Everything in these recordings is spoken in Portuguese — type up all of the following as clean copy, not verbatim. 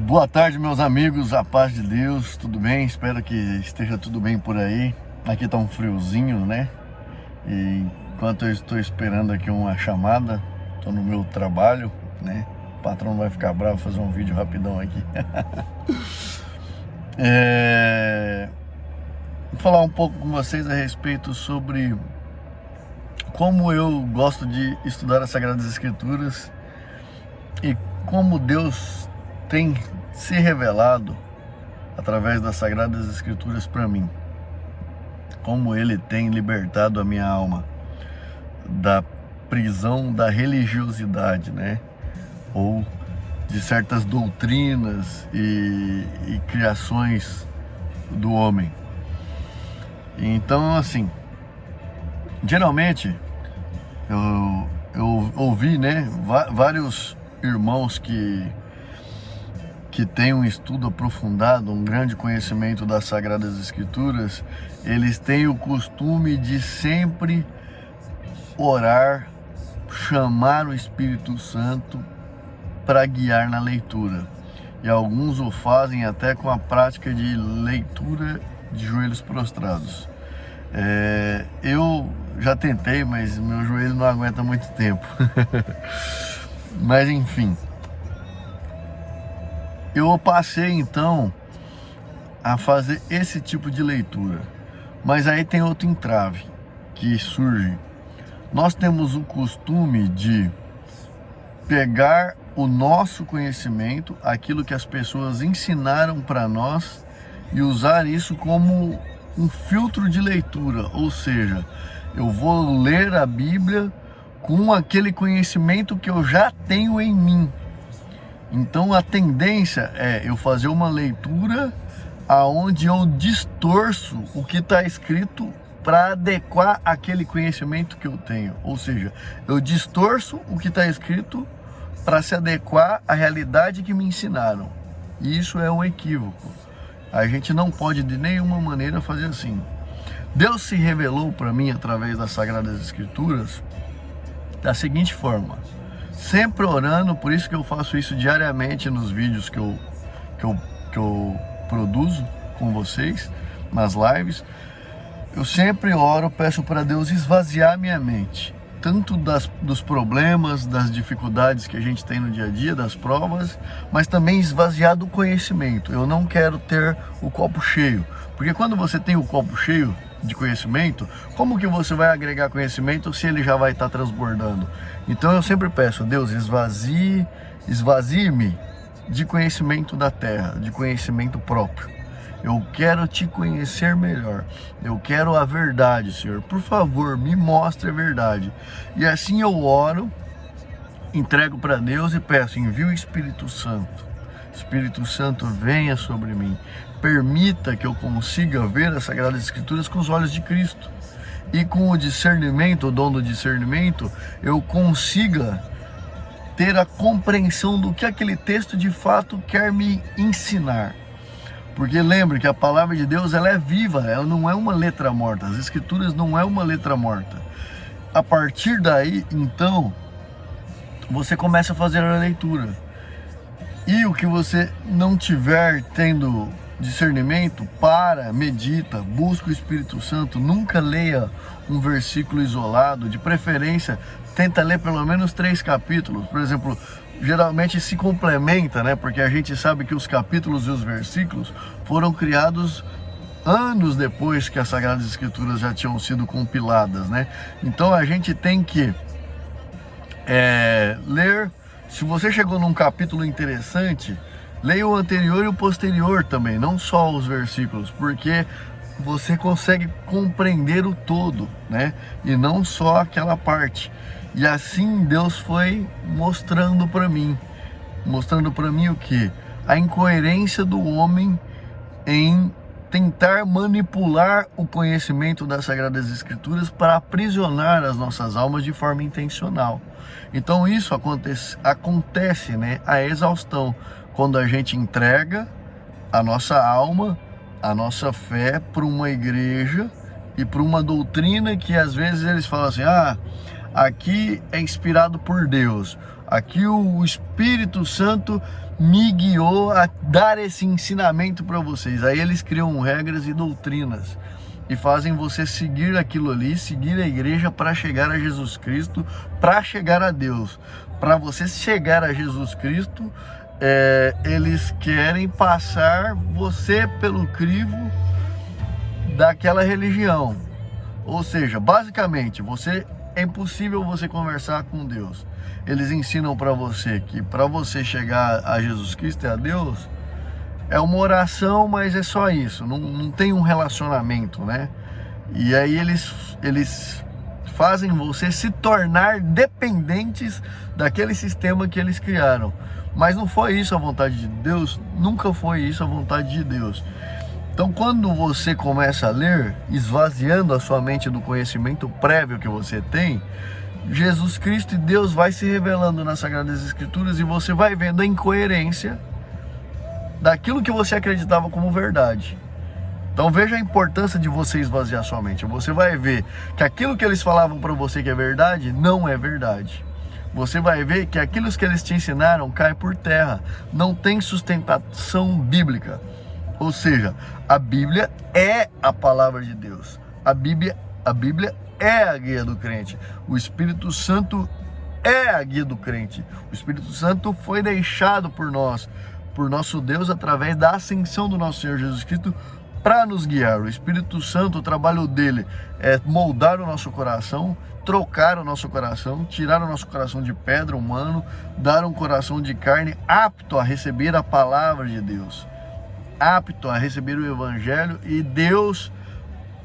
Boa tarde, meus amigos, a paz de Deus, tudo bem? Espero que esteja tudo bem por aí. Aqui tá um friozinho, né? E enquanto eu estou esperando aqui uma chamada, tô no meu trabalho, né? O patrão vai ficar bravo, fazer um vídeo rapidão aqui. Vou falar um pouco com vocês a respeito sobre como eu gosto de estudar as Sagradas Escrituras e como Deus tem se revelado através das Sagradas Escrituras para mim. Como Ele tem libertado a minha alma da prisão da religiosidade, né? Ou de certas doutrinas e criações do homem. Então, assim, geralmente eu ouvi, né, vários irmãos que têm um estudo aprofundado, um grande conhecimento das Sagradas Escrituras, eles têm o costume de sempre orar, chamar o Espírito Santo para guiar na leitura. E alguns o fazem até com a prática de leitura de joelhos prostrados. Eu já tentei, mas meu joelho não aguenta muito tempo. Mas enfim, eu passei então a fazer esse tipo de leitura. Mas aí tem outro entrave que surge. Nós temos o costume de pegar o nosso conhecimento, aquilo que as pessoas ensinaram para nós, e usar isso como um filtro de leitura. Ou seja, eu vou ler a Bíblia com aquele conhecimento que eu já tenho em mim. Então a tendência é eu fazer uma leitura aonde eu distorço o que está escrito para adequar aquele conhecimento que eu tenho. Ou seja, eu distorço o que está escrito para se adequar à realidade que me ensinaram. E isso é um equívoco. A gente não pode de nenhuma maneira fazer assim. Deus se revelou para mim através das Sagradas Escrituras da seguinte forma: sempre orando, por isso que eu faço isso diariamente nos vídeos que eu produzo com vocês, nas lives. Eu sempre oro, peço para Deus esvaziar minha mente, tanto dos problemas, das dificuldades que a gente tem no dia a dia, das provas, mas também esvaziar do conhecimento. Eu não quero ter o copo cheio, porque quando você tem o copo cheio de conhecimento, como que você vai agregar conhecimento se ele já vai estar transbordando? Então eu sempre peço: Deus, esvazie-me de conhecimento da terra, de conhecimento próprio. Eu quero te conhecer melhor. Eu quero a verdade, Senhor. Por favor, me mostre a verdade. E assim eu oro, entrego para Deus e peço: envie o Espírito Santo. Espírito Santo, venha sobre mim. Permita que eu consiga ver as Sagradas Escrituras com os olhos de Cristo. E com o discernimento, o dom do discernimento, eu consiga ter a compreensão do que aquele texto de fato quer me ensinar. Porque lembre que a palavra de Deus, ela é viva, ela não é uma letra morta. As Escrituras não é uma letra morta. A partir daí, então, você começa a fazer a leitura. E o que você não tiver tendo discernimento, medita, busca o Espírito Santo. Nunca leia um versículo isolado. De preferência, tenta ler pelo menos 3 capítulos. Por exemplo, geralmente se complementa, né? Porque a gente sabe que os capítulos e os versículos foram criados anos depois que as Sagradas Escrituras já tinham sido compiladas, né? Então a gente tem que ler. Se você chegou num capítulo interessante, leia o anterior e o posterior também, não só os versículos, porque você consegue compreender o todo, né? E não só aquela parte. E assim Deus foi mostrando para mim o que? A incoerência do homem em tentar manipular o conhecimento das Sagradas Escrituras para aprisionar as nossas almas de forma intencional. Então isso acontece, né, a exaustão, quando a gente entrega a nossa alma, a nossa fé para uma igreja e para uma doutrina que às vezes eles falam assim: aqui é inspirado por Deus, aqui o Espírito Santo me guiou a dar esse ensinamento para vocês. Aí eles criam regras e doutrinas e fazem você seguir aquilo ali, seguir a igreja para chegar a Jesus Cristo, para chegar a Deus. Para você chegar a Jesus Cristo, eles querem passar você pelo crivo daquela religião. Ou seja, basicamente, é impossível você conversar com Deus. Eles ensinam para você que para você chegar a Jesus Cristo e a Deus, é uma oração, mas é só isso, não tem um relacionamento, né? E aí eles fazem você se tornar dependentes daquele sistema que eles criaram. Mas não foi isso a vontade de Deus, nunca foi isso a vontade de Deus. Então, quando você começa a ler, esvaziando a sua mente do conhecimento prévio que você tem, Jesus Cristo e Deus vai se revelando nas Sagradas Escrituras e você vai vendo a incoerência daquilo que você acreditava como verdade. Então veja a importância de você esvaziar sua mente. Você vai ver que aquilo que eles falavam para você que é verdade, não é verdade. Você vai ver que aquilo que eles te ensinaram cai por terra, não tem sustentação bíblica. Ou seja, a Bíblia é a palavra de Deus. A Bíblia é a guia do crente. O Espírito Santo é a guia do crente. O Espírito Santo foi deixado por nós, por nosso Deus, através da ascensão do nosso Senhor Jesus Cristo, para nos guiar. O Espírito Santo, o trabalho dele é moldar o nosso coração, trocar o nosso coração, tirar o nosso coração de pedra humano, dar um coração de carne apto a receber a palavra de Deus, apto a receber o Evangelho, e Deus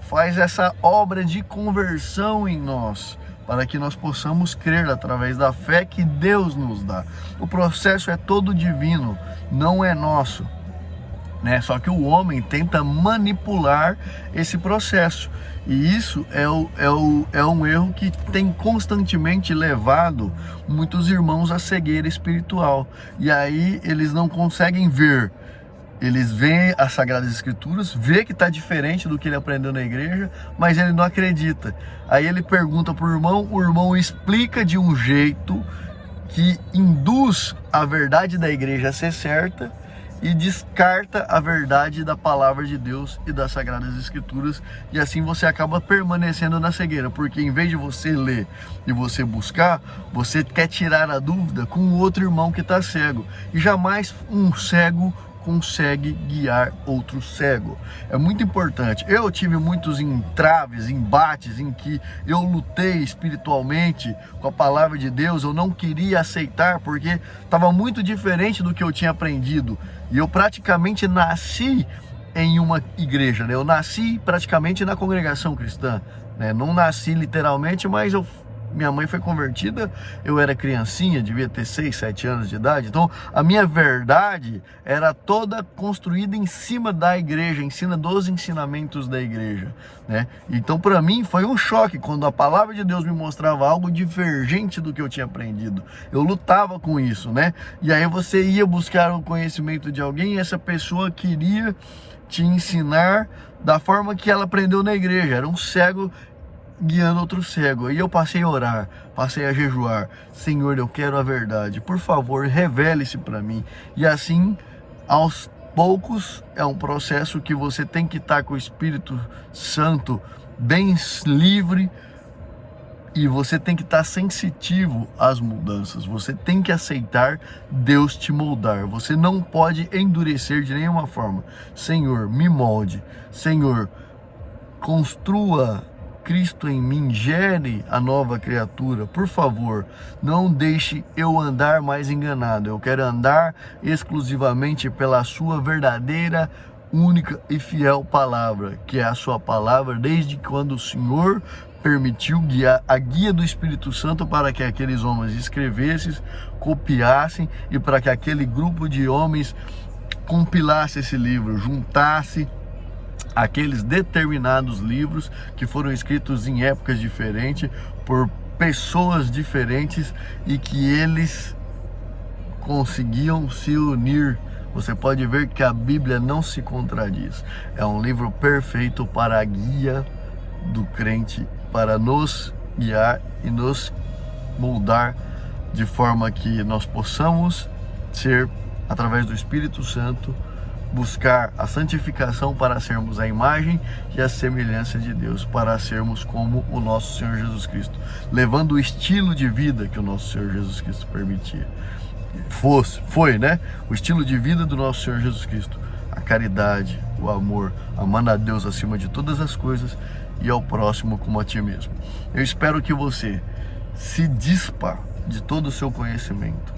faz essa obra de conversão em nós, para que nós possamos crer através da fé que Deus nos dá. O processo é todo divino, não é nosso, né? Só que o homem tenta manipular esse processo, e isso é um erro que tem constantemente levado muitos irmãos à cegueira espiritual, e aí eles não conseguem ver. Eles veem as Sagradas Escrituras, vê que está diferente do que ele aprendeu na igreja, mas ele não acredita. Aí ele pergunta para o irmão explica de um jeito que induz a verdade da igreja a ser certa e descarta a verdade da palavra de Deus e das Sagradas Escrituras, e assim você acaba permanecendo na cegueira, porque em vez de você ler e você buscar, você quer tirar a dúvida com o outro irmão que está cego, e jamais um cego consegue guiar outro cego. É muito importante. Eu tive muitos entraves, embates em que eu lutei espiritualmente com a palavra de Deus, eu não queria aceitar porque estava muito diferente do que eu tinha aprendido, e eu praticamente nasci em uma igreja, né? Eu nasci praticamente na congregação cristã, né? Não nasci literalmente, mas minha mãe foi convertida, eu era criancinha, devia ter 6, 7 anos de idade. Então a minha verdade era toda construída em cima da igreja, em cima dos ensinamentos da igreja, né? Então para mim foi um choque quando a palavra de Deus me mostrava algo divergente do que eu tinha aprendido. Eu lutava com isso, né? E aí você ia buscar o conhecimento de alguém e essa pessoa queria te ensinar da forma que ela aprendeu na igreja. Era um cego guiando outro cego. E eu passei a orar, passei a jejuar. Senhor, eu quero a verdade, por favor, revele-se para mim. E assim, aos poucos, é um processo que você tem que estar com o Espírito Santo bem livre, e você tem que estar sensitivo às mudanças. Você tem que aceitar Deus te moldar. Você não pode endurecer de nenhuma forma. Senhor, me molde. Senhor, construa Cristo em mim, gere a nova criatura. Por favor, não deixe eu andar mais enganado. Eu quero andar exclusivamente pela sua verdadeira, única e fiel palavra, que é a sua palavra, desde quando o Senhor permitiu a guia do Espírito Santo para que aqueles homens escrevessem, copiassem, e para que aquele grupo de homens compilasse esse livro, juntasse aqueles determinados livros que foram escritos em épocas diferentes, por pessoas diferentes, e que eles conseguiam se unir. Você pode ver que a Bíblia não se contradiz. É um livro perfeito para a guia do crente, para nos guiar e nos moldar de forma que nós possamos ser, através do Espírito Santo, buscar a santificação para sermos a imagem e a semelhança de Deus, para sermos como o nosso Senhor Jesus Cristo, levando o estilo de vida que o nosso Senhor Jesus Cristo permitia. Foi, né? O estilo de vida do nosso Senhor Jesus Cristo, a caridade, o amor, amando a Deus acima de todas as coisas e ao próximo como a ti mesmo. Eu espero que você se dispa de todo o seu conhecimento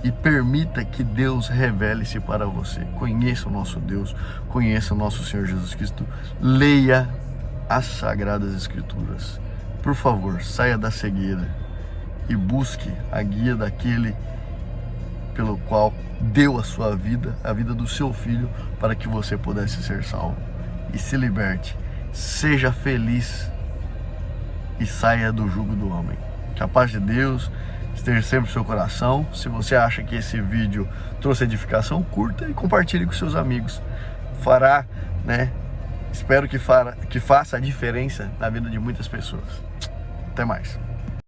e permita que Deus revele-se para você. Conheça o nosso Deus, conheça o nosso Senhor Jesus Cristo, leia as Sagradas Escrituras. Por favor, saia da cegueira e busque a guia daquele pelo qual deu a sua vida, a vida do seu filho, para que você pudesse ser salvo. E se liberte, seja feliz e saia do jugo do homem. Que a paz de Deus esteja sempre no seu coração. Se você acha que esse vídeo trouxe edificação, curta e compartilhe com seus amigos. Fará, né? Espero que faça a diferença na vida de muitas pessoas. Até mais.